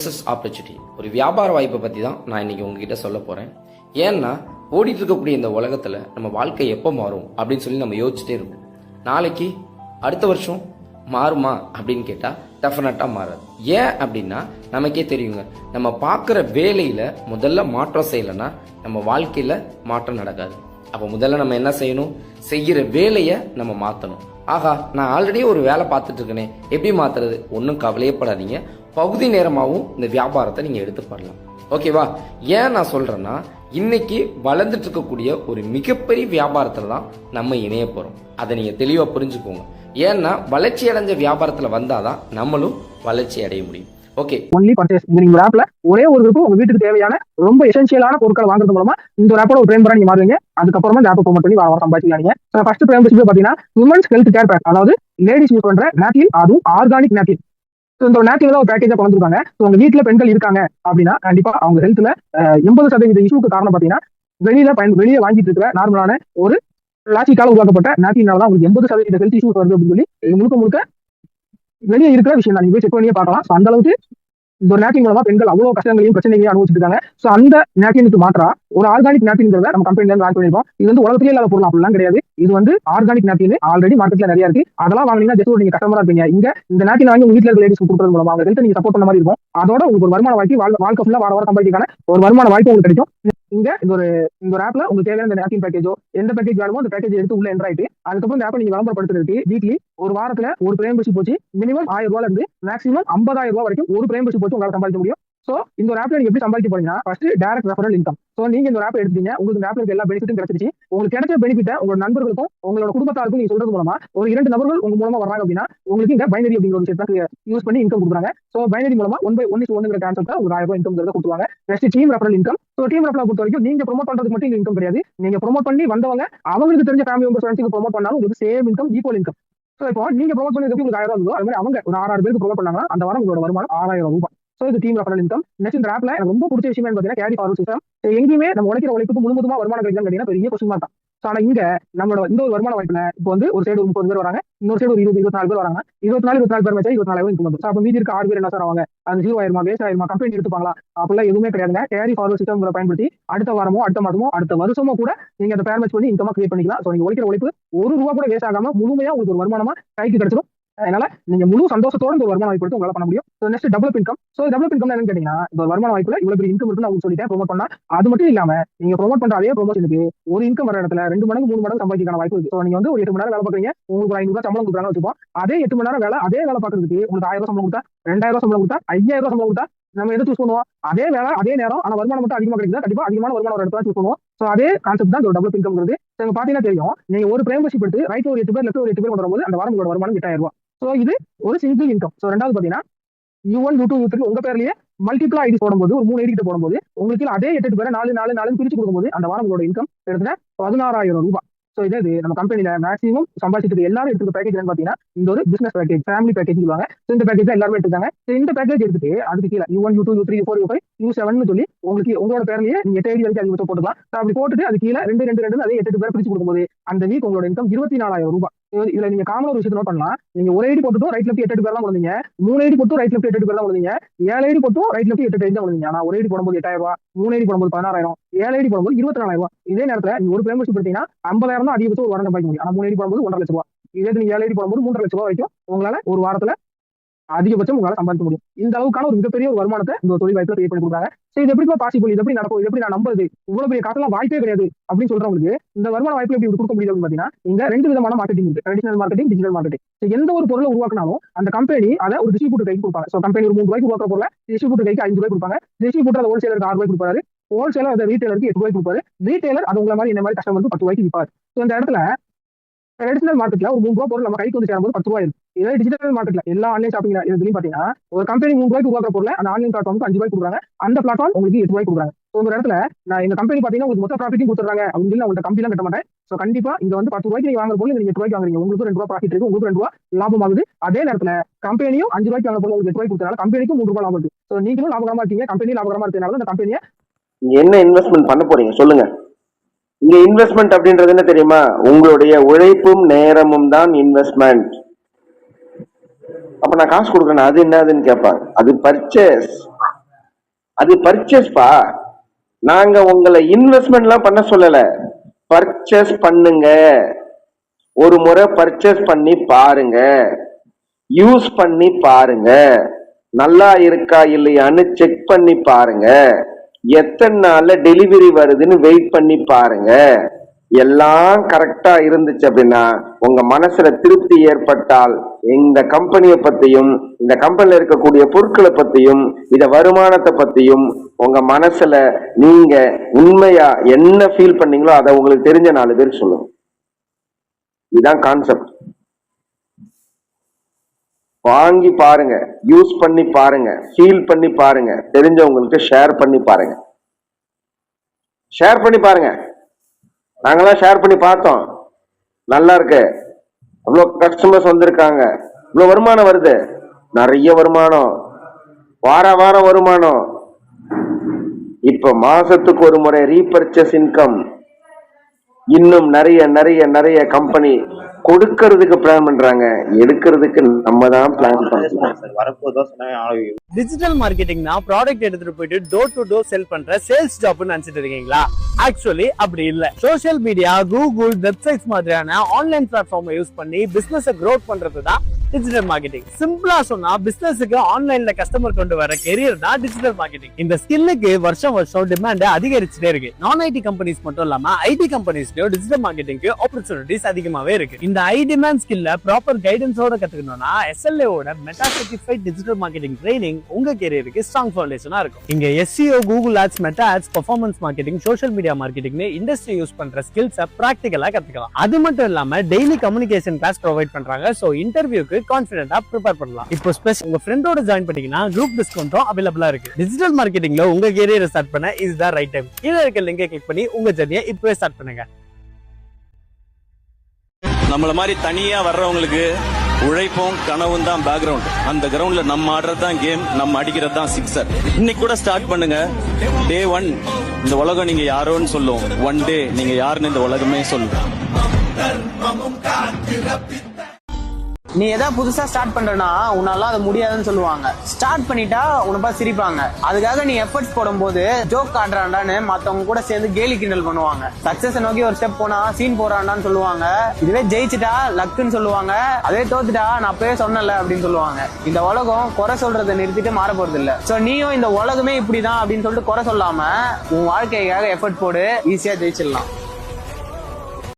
Business opportunity, ஒரு வியாபார வாய்ப்பை பற்றி தான் நான் இன்னைக்கு உங்ககிட்ட சொல்ல போகிறேன். ஏன்னா ஓடிட்டு இருக்கக்கூடிய இந்த உலகத்தில் நம்ம வாழ்க்கை எப்போ மாறும் அப்படின்னு சொல்லி நம்ம யோசிச்சுட்டே இருக்கோம். நாளைக்கு அடுத்த வருஷம் மாறுமா அப்படின்னு கேட்டால் டெஃபினட்டாக மாறாது. ஏன் அப்படின்னா நமக்கே தெரியுங்க, நம்ம பார்க்குற வேலையில் முதல்ல மாற்றம் செய்யலைன்னா நம்ம வாழ்க்கையில் மாற்றம் நடக்காது. அப்போ முதல்ல நம்ம என்ன செய்யணும்? செய்கிற வேலையை நம்ம மாற்றணும். ஆகா, நான் ஆல்ரெடி ஒரு வேலை பார்த்துட்டு இருக்கேனே, எப்படி மாற்றுறது? ஒன்றும் கவலையப்படாதீங்க. பகுதி நேரமாகவும் இந்த வியாபாரத்தை நீங்கள் எடுத்து பண்ணலாம். ஓகேவா? ஏன் நான் சொல்கிறேன்னா, இன்னைக்கு வளர்ந்துட்டு இருக்கக்கூடிய ஒரு மிகப்பெரிய வியாபாரத்தில் தான் நம்ம இணைய போகிறோம். அதை நீங்கள் தெளிவாக புரிஞ்சுக்கோங்க. ஏன்னா வளர்ச்சி அடைஞ்ச வியாபாரத்தில் வந்தால் தான் நம்மளும் வளர்ச்சி அடைய முடியும். Okay, only purchase. நீங்க ஒரு ஆப்ல ஒரே ஒரு குரூப் உங்க வீட்டுக்கு தேவையான ரொம்ப எசென்சியலான பொருட்களை வாங்குறது மூலமா இந்த ஒரு ஆப்போட ஒரு ட்ரெயின் நீங்க மாறுவீங்க. அதுக்கப்புறமா இந்த ஆப்பை ப்ரோமோட் பண்ணி வர சம்பாதிக்கலாம். நீங்க ஃபர்ஸ்ட் ப்ரைம் பாத்தீங்கன்னா விமன்ஸ் ஹெல்த் கேர் பேக், அதாவது லேடிஸ் யூஸ் பண்ற நாப்கின், அதுவும் ஆர்கானிக் நாப்கின். இந்த ஒரு நாப்கின் ஒரு பேக்கேஜா கொண்டு வந்திருக்காங்க. உங்க வீட்டுல பெண்கள் இருக்காங்க அப்படின்னா கண்டிப்பா அவங்க ஹெல்த்ல 80% இஷ்யூக்கு காரணம் பாத்தீங்கன்னா வெளியே வாங்கிட்டு இருக்கிற நார்மலான ஒரு பிளாஸ்டிக்கால உருவாக்கப்பட்ட நாப்கினால தான் உங்களுக்கு 80% ஹெல்த் இஷ்யூஸ் வருது அப்படின்னு சொல்லி முழுக்க வெளியே இருக்கிற விஷயம் தான். நீங்க போய் செக் பண்ணியே பார்க்கலாம். அந்த அளவுக்கு இந்த ஒரு நாப்கின் மூலமா பெண்கள் அவ்வளவு கஷ்டங்களையும் பிரச்சனைகளையும் அனுபவிச்சுட்டு இருக்காங்க. சோ அந்த நாப்கினுக்கு மாற்றா ஒரு ஆர்கானிக் நாப்கின்ங்கிறத நம்ம கம்பெனில இருந்து லான்ச் பண்ணிருக்கோம். இது வந்து உலகத்திலே இல்லாத பொருள் அப்படிலாம் கிடையாது. இது வந்து ஆர்கானிக் நாப்கின் ஆல்ரெடி மார்க்கெட்ல நிறைய இருக்கு. அதெல்லாம் வாங்கினீங்கன்னா ஜஸ்ட் நீங்க கஸ்டமரா இருப்பீங்க. இந்த நாப்கின் வாங்கி உங்க வீட்டுல இருக்க லேடிஸ் கொடுக்கறது மூலமா அவங்க ஹெல்த் நீங்க சப்போர்ட் பண்ண மாதிரி இருக்கும். அதோட உங்களுக்கு ஒரு வருமான வாய்ப்பு, வாழ்க்கை ஃபுல்லா வார சம்பாதிக்கான ஒரு வருமான வாய்ப்பு உங்களுக்கு கிடைக்கும். இங்க இந்த ஒரு ஆப்ல உங்களுக்கு தேவையான இந்த நாப்கின் பேக்கேஜோ எந்த பேக்கேஜ் வேணுமோ அந்த பேக்கேஜ் எடுத்து உள்ள என்டர் ஆயிட்டு அதுக்கப்புறம் இந்த ஆப்பை நீங்க விளம்பரப்படுத்துறதுக்கு வீக்லி ஒரு வாரத்துல ஒரு பிரேம்பசி போச்சு மினிமம் 1000 ரூபாயில இருந்து மேக்ஸிமம் 50,000 ரூபாய் வரைக்கும் ஒரு பிரேம்பசி போச்சு உங்களால சம்பாதிக்க முடியும். சோ இந்த ஒரு ஆப்ல நீங்க எப்படி சம்பாதிக்க போறீங்கன்னா first direct referral income. So நீங்க இந்த ஒரு ஆப் எடுத்தீங்க, உங்களுக்கு இந்த ஆப்ல இருக்க எல்லா பெனிஃபிட்டும் கிடைச்சிருச்சு. உங்களுக்கு கிடைச்ச பெனிஃபிட்டை உங்களோட நண்பர்களுக்கும் உங்களோட குடும்பத்தாருக்கும் நீங்க சொல்றது மூலமா ஒரு 2 நபர்கள் உங்க மூலமா வர்றாங்க அப்படின்னா உங்களுக்கு இந்த பைனரி அப்படிங்கிற ஒரு விஷயத்தை யூஸ் பண்ணி இன்கம் கொடுக்குறாங்க. சோ பைனரி மூலமா 1/1 கான்செப்ட்ல ஒரு 1000 ரூபாய் இன்கம் கொடுத்துருவாங்க. Next team referral income. So team referral பொறுத்த வரைக்கும் நீங்க ப்ரோமோட் பண்றதுக்கு மட்டும் இன்கம் கிடையாது. நீங்க ப்ரோமோட் பண்ணி வந்தவங்க அவங்களுக்கு தெரிஞ்ச ஃபேமிலி மெம்பர்ஸ் ஃப்ரெண்ட்ஸ்க்கு ப்ரோமோட் பண்ணாலும் உங்களுக்கு same income, equal income. So இப்போ நீங்க ப்ரோமோட் பண்ணதுக்கு உங்களுக்கு 1000 ரூபாய், அது மாதிரி அவங்க ஒரு 6 பேருக்கு ப்ரோமோட் பண்ணாங்கன்னா அந்த வாரம் உங்களோட வருமானம் 6000 ரூபாய். சோ இது டீம் ரெஃபரல் இன்கம். நெக்ஸ்ட் இந்த ஆப்ல எனக்கு ரொம்ப பிடிச்ச விஷயம் பாத்தீங்கன்னா கேரி ஃபார்வர்ட் சிஸ்டம். எங்கேயுமே நம்ம உழைக்கிற உழைப்புக்கு முழுவதுமா வருமானம் கிடைக்கும் கேட்டீங்கன்னா பெரிய கொஸ்டின் மார்க் தான். சோ ஆனா இங்க நம்மளோட இந்த ஒரு வருமான வாய்ப்புல இப்போ வந்து ஒரு சைடு 30 பேர் வராங்க, இன்னொரு சைடு ஒரு 20-24 பேர் வராங்க. 24 பேர் வச்சா 24,000 இன்கம் வந்து. அப்ப மீதி இருக்க 6 பேர் என்ன சார் ஆவாங்க? அது 0 ஆயிருமா, வேஸ்ட் ஆயிருமா, கம்பெனி எடுத்துப்பாங்களா? அப்பெல்லாம் எதுவுமே கிடையாதுங்க. கேரி ஃபார்வர்ட் சிஸ்டம் பயன்படுத்தி அடுத்த வாரமோ அடுத்த மாதமோ அடுத்த வருஷமோ கூட நீங்க அந்த பேர் மேட்ச் பண்ணி இன்கமா கிரியேட் பண்ணிக்கலாம். சோ நீங்க உழைக்கிற உழைப்பு ஒரு ரூபா கூட வேஸ்ட் ஆகாம முழுமையா உங்களுக்கு ஒரு வருமானமா கைக்கு கிடைச்சிடும். அதனால நீங்க முழு சந்தோஷத்தோட இந்த வருமான வாய்ப்பு உங்களால பண்ண முடியும். Next develop income. So develop income என்னன்னு கேட்டீங்கன்னா இந்த வருமான வாய்ப்புல இவ்வளவு பெரிய இன்கம் இருக்குன்னு அவங்க சொல்லிட்டேன் ப்ரோமோட் பண்ணா. அது மட்டும் இல்லாம நீங்க ப்ரோமோட் பண்ற அதே ப்ரோமோஷனுக்கு ஒரு இன்கம் வர இடத்துல 2 மடங்கு 3 மடங்கு சம்பாதிக்கான வாய்ப்பு இருக்கு. சோ நீங்க வந்து ஒரு 8 மணி நேரம் வேலை பாக்குறீங்க, உங்களுக்கு 500 ரூபாய் சம்பளம் கொடுக்குறாங்க வச்சுப்போம். அதே 8 மணி நேரம் வேலை அதே வேலை பாக்குறதுக்கு உங்களுக்கு 1000 ரூபாய் சம்பளம் கொடுத்தா, 2000 ரூபாய் சம்பளம் கொடுத்தா, 5000 ரூபாய் சம்பளம் கொடுத்தா நம்ம எதை சூஸ் பண்ணுவோம்? அதே வேலை அதே நேரம் ஆனா வருமானம் மட்டும் அதிகமா கிடைக்குது. கண்டிப்பா அதிகமான வருமானம் ஒரு இடத்துல சூஸ் பண்ணுவோம். சோ அதே கான்செப்ட் தான் இந்த டெவலப் இன்கம்ங்கிறது. நீங்க பாத்தீங்கன்னா தெரியும், நீங்க ஒரு பிரேம்பர்ஷிப் எடுத்து ரைட் ஒரு 8 பேர் லெஃப்ட் ஒரு 8 பேர் கொண்டு வரும்போது அந்த வாரம் உங்களோட வருமானம் 8000 ரூபாய். சோ இது ஒரு சிங்கிள் இன்கம். சோ ரெண்டாவது பாத்தீங்கன்னா U1 U2 U3 உங்க பேர்லயே மல்டிபிள் ஐடி போடும்போது ஒரு 3 ஐடி கிட்ட போடும்போது உங்களுக்கு அதே 8 பேரை 4 பிரிச்சு கொடுக்கும்போது அந்த வாரம் உங்களோட இன்கம் எடுத்துனா 16,000 ரூபாய். சோ இது நம்ம கம்பெனில மேக்ஸிமம் சம்பாதிச்சிட்டு எல்லாரும் எடுத்துக்க பேக்கேஜ் என்னன்னு பாத்தீங்கன்னா இந்த ஒரு பிசினஸ் பேக்கேஜ், ஃபேமிலி பேக்கேஜ் சொல்லுவாங்க. இந்த பேக்கேஜ் தான் எல்லாரும் எடுத்துக்காங்க. இந்த பேக்கேஜ் எடுத்துட்டு அதுக்கு கீழே U1 U2 U3 U4 U5 U7 சொல்லி உங்களுக்கு உங்களோட பேர்லயே நீங்க 8 ஐடி வரைக்கும் அதிகமாக போட்டுக்கலாம். அப்படி போட்டுட்டு அது கீழே 2 அதே 8 பேர் பிரிச்சு கொடுக்கும்போது அந்த வீக் உங்களோட இன்கம் 24,000 ரூபாய். இதுல நீங்க காமன் ஒரு விஷயத்தை நோட் பண்ணலாம். நீங்க ஒரு ஐடி போட்டுட்டும் ரைட் லெஃப்ட் 8 பேர் தான் வந்தீங்க, 3 ஐடி போட்டும் ரைட் லெஃப்ட் 8 பேர் தான் வந்தீங்க, 7 ஐடி போட்டும் ரைட் லெஃப்ட் 8 ஐடி தான் வந்தீங்க. ஆனா ஒரு ஐடி போடும்போது 8,000 ரூபாய், 3 ஐடி போடும்போது 16,000, 7 ஐடி போடும்போது 24,000 ரூபாய். இதே நேரத்துல நீங்க ஒரு மெம்பர்ஷிப் எடுத்தீங்கன்னா 50,000 தான் அதிகபட்சம் ஒரு வாரம் சம்பாதிக்க முடியும். ஆனா 3 ஐடி போடும்போது 1,50,000 ரூபாய். இதே நீங்க 7 ஐடி போடும்போது 3,00,000 ரூபாய் வரைக்கும் உங்களால ஒரு வாரத்துல அதிகபட்சம் உங்களால சம்பாதிக்க முடியும். இந்த அளவுக்கான ஒரு மிகப்பெரிய ஒரு வருமானத்தை இந்த தொழில் வாய்ப்புல கிரியேட் பண்ணி கொடுக்குறாங்க. சோ இது எப்படி பாசிபிள், இது எப்படி நடக்கும், இது எப்படி நான் நம்புறது, இவ்வளவு பெரிய காசெல்லாம் வாய்ப்பே கிடையாது அப்படின்னு சொல்றவங்களுக்கு இந்த வருமான வாய்ப்பு எப்படி கொடுக்க முடியும் அப்படின்னு பாத்தீங்கன்னா இங்க 2 விதமான மார்க்கெட்டிங் இருக்கு. Traditional marketing, digital marketing. எந்த ஒரு பொருளை உருவாக்கினாலும் அந்த கம்பெனி அதை ஒரு டிஸ்ட்ரிபியூட்டர் கைக்கு கொடுப்பாங்க. சோ கம்பெனி ஒரு 3 ரூபாய்க்கு உருவாக்குற பொருளை டிஸ்ட்ரிபியூட்டர் கைக்கு 5 ரூபாய் கொடுப்பாங்க. டிஸ்ட்ரிபியூட்டர் அதை ஹோல்சேலருக்கு 6 ரூபாய் கொடுப்பாரு. ஹோல்சேலர் அதை ரீட்டைலருக்கு 8 ரூபாய் கொடுப்பாரு. ரீட்டைலர் அது உங்களை மாதிரி இந்த மாதிரி கஸ்டமருக்கு 10 ரூபாய்க்கு விற்பாரு. சோ இந்த இடத்துல ட்ரெடிஷனல் மார்க்கெட்ல ஒரு 3 ரூபாய் பொருள் நம்ம கைக்கு வந்து சேரும்போது 10 ரூபாய் இருக்கு. இதே டிஜிட்டல் மார்க்கெட்ல எல்லா ஆன்லைன் ஷாப்பிங் இதுலயும் பாத்தீங்கன்னா ஒரு கம்பெனி 3 ரூபாய்க்கு உருவாக்குற பொருளை அந்த ஆன்லைன் பிளாட்ஃபார்முக்கு 5 ரூபாய் கொடுக்குறாங்க. அந்த பிளாட்ஃபார்ம் உங்களுக்கு 8 ரூபாய் கொடுக்குறாங்க. இந்த இடத்துல நான் இந்த கம்பெனி பாத்தீங்கன்னா உங்களுக்கு மொத்த ப்ராஃபிட்டும் கொடுத்துறாங்க அப்படின்னு சொல்லி உங்கள்ட்ட கம்பெனி கட்ட மாட்டேன். சோ கண்டிப்பா இங்க வந்து 10 ரூபாய்க்கு நீங்க வாங்குற பொருள் நீங்க 8 ரூபாய்க்கு வாங்குறீங்க, உங்களுக்கு 2 ரூபாய் ப்ராஃபிட் இருக்கு, உங்களுக்கு 2 ரூபாய் லாபம் ஆகுது. அதே நேரத்துல கம்பெனியும் 5 ரூபாய்க்கு வாங்குற பொருள் உங்களுக்கு 8 ரூபாய்க்கு கொடுத்தனால கம்பெனிக்கும் 3 ரூபாய் லாபம் இருக்கு. சோ நீங்களும் லாபகரமா இருக்கீங்க, கம்பெனி லாபகரமா இருக்கிறதுனால அந்த கம்பெனியை என்ன இன்வெஸ்ட்மெண்ட் பண்ண போறீங்க சொல்லுங்க. இங்க இன்வெஸ்ட்மெண்ட் அப்படின்றது என்ன தெரியுமா? உங்களுடைய உழைப்பும் நேரமும் தான் இன்வெஸ்ட்மெண்ட். அப்ப நான் காசு கொடுக்கணும், அது என்னதுன்னு கேட்பாங்க. அது பர்ச்சேஸ். அது பர்ச்சேஸ்பா. நாங்க உங்களை இன்வெஸ்ட்மெண்ட் எல்லாம் பண்ண சொல்லல, பர்ச்சேஸ் பண்ணுங்க. ஒரு முறை பர்ச்சேஸ் பண்ணி பாருங்க, யூஸ் பண்ணி பாருங்க, நல்லா இருக்கா இல்லையான்னு செக் பண்ணி பாருங்க, எத்தனை நாள்ல டெலிவரி வருதுன்னு வெயிட் பண்ணி பாருங்க. எல்லாம் கரெக்டா இருந்துச்சு அப்படின்னா உங்க மனசுல திருப்தி ஏற்பட்டால் இந்த கம்பெனியை பத்தியும் இந்த கம்பெனில இருக்கக்கூடிய பொருட்களை பத்தியும் இத வருமானத்தை பத்தியும் உங்க மனசுல நீங்க உண்மையா என்ன ஃபீல் பண்ணீங்களோ அதை உங்களுக்கு தெரிஞ்ச 4 பேருக்கு சொல்லுங்க. இதுதான் கான்செப்ட். வாங்கி பாருங்க, யூஸ் பண்ணி பாருங்க, ஃபீல் பண்ணி பாருங்க, தெரிஞ்சவங்களுக்கு ஷேர் பண்ணி பாருங்க. ஷேர் பண்ணி பாருங்க. நாங்களாம் ஷேர் பண்ணி பார்த்தோம், நல்லா இருக்கு, அவ்வளோ கஸ்டமர்ஸ் வந்திருக்காங்க, இவ்வளோ வருமானம் வருது, நிறைய வருமானம், வாரம் வருமானம். இப்ப மாசத்துக்கு ஒரு முறை ரீபர்ச்சேஸ் இன்கம். இன்னும் நிறைய நிறைய நிறைய கம்பெனி கொடுக்கறதுக்கு பிளான் பண்றாங்க, எடுக்கிறதுக்கு நம்ம தான் பிளான் பண்றோம். டிஜிட்டல் மார்க்கெட்டிங்னா ப்ராடக்ட் எடுத்துட்டு போயிட்டு டோர் டு டோர் செல் பண்ற சேல்ஸ் ஜாப்னு நினைச்சிட்டு இருக்கீங்களா? ஆக்சுவலி அப்படி இல்ல. சோஷியல் மீடியா, கூகுள், வெப்சைட்ஸ் மாதிரியான ஆன்லைன் பிளாட்ஃபார்மை யூஸ் பண்ணி பிசினஸ் க்ரோத் பண்றது தான் டிஜிட்டல் மார்க்கெட்டிங். சிம்பிளா சொன்னா பிசினஸுக்கு ஆன்லைன்ல கஸ்டமர் கொண்டு வர கெரியர் தான் டிஜிட்டல் மார்க்கெட்டிங். இந்த ஸ்கில்லுக்கு வருஷம் டிமாண்ட் அதிகரிச்சுட்டே இருக்கு. நான் ஐடி கம்பெனிஸ் மட்டும் இல்லாம ஐடி கம்பெனிஸ்லயும் டிஜிட்டல் மார்க்கெட்டிங்க்கு ஆப்பர்ச்சுனிட்டிஸ் அதிகமாவே இருக்கு. இந்த ஹை டிமாண்ட் ஸ்கில்ல ப்ராப்பர் கைடன்ஸோட கத்துக்கணும்னா SLA ஓட Meta certified digital marketing training உங்க கெரியருக்கு ஸ்ட்ராங் ஃபவுண்டேஷனா இருக்கும். இங்க SEO, Google ads, Meta ads, performance marketing, social media மார்க்கெட்டிங்னு இண்டஸ்ட்ரி யூஸ் பண்ற ஸ்கில்ஸை பிராக்டிகலா கத்துக்கலாம். அது மட்டும் இல்லாம டெய்லி கம்யூனிகேஷன் கிளாஸ் ப்ரொவைட் பண்றாங்க. சோ இன்டர்வியூக்கு கான்ஃபிடென்ட்டா ப்ரிப்பேர் பண்ணலாம். இப்போ ஸ்பெஷல் உங்க ஃப்ரெண்டோட ஜாயின் பண்ணீங்கன்னா குரூப் டிஸ்கவுண்டும் அவைலபிளா இருக்கு. டிஜிட்டல் மார்க்கெட்டிங்ல உங்க கெரியரை ஸ்டார்ட் பண்ண இதுதான் ரைட் டைம். கீழே இருக்க லிங்கை கிளிக் பண்ணி உங்க ஜர்னியை இப்பவே ஸ்டார்ட் பண்ணுங்க. நம்மள மாதிரி தனியா வர்றவங்களுக்கு உழைப்பும் கனவும் தான் பேக்ரவுண்ட். அந்த கிரவுண்ட்ல நம்ம ஆடுறது தான் கேம், நம்ம அடிக்கிறது தான் சிக்ஸர். இன்னைக்கு கூட ஸ்டார்ட் பண்ணுங்க. டே 1 இந்த உலகம் நீங்க யாரோன்னு சொல்லும். ஒன் டே நீங்க யாருன்னு இந்த உலகமே சொல்லும். நீ ஏதாவது புதுசா ஸ்டார்ட் பண்றனா உன்னால அது முடியாதுன்னு சொல்லுவாங்க. ஸ்டார்ட் பண்ணிட்டா உன்னை பார்த்து சிரிப்பாங்க. அதுக்காக நீ எஃபர்ட்ஸ் போடும்போது ஜோக் காட்டுறாண்டான்னு மத்தவங்க கூட சேர்ந்து கேலி கிண்டல் பண்ணுவாங்க. சக்சஸ் நோக்கி ஒரு ஸ்டெப் போனா சீன் போறாண்டான்னு சொல்லுவாங்க. இதுவே ஜெயிச்சுட்டா லக்குன்னு சொல்லுவாங்க. அதே தோத்துட்டா நான் அப்பவே சொன்னல அப்படின்னு சொல்லுவாங்க. இந்த உலகம் குறை சொல்றதை நிறுத்திட்டு மாற போறது இல்ல. சோ நீயும் இந்த உலகமே இப்படிதான் அப்படின்னு சொல்லிட்டு குறை சொல்லாம உன் வாழ்க்கைக்காக எஃபர்ட் போடு, ஈஸியா ஜெயிச்சிடலாம்.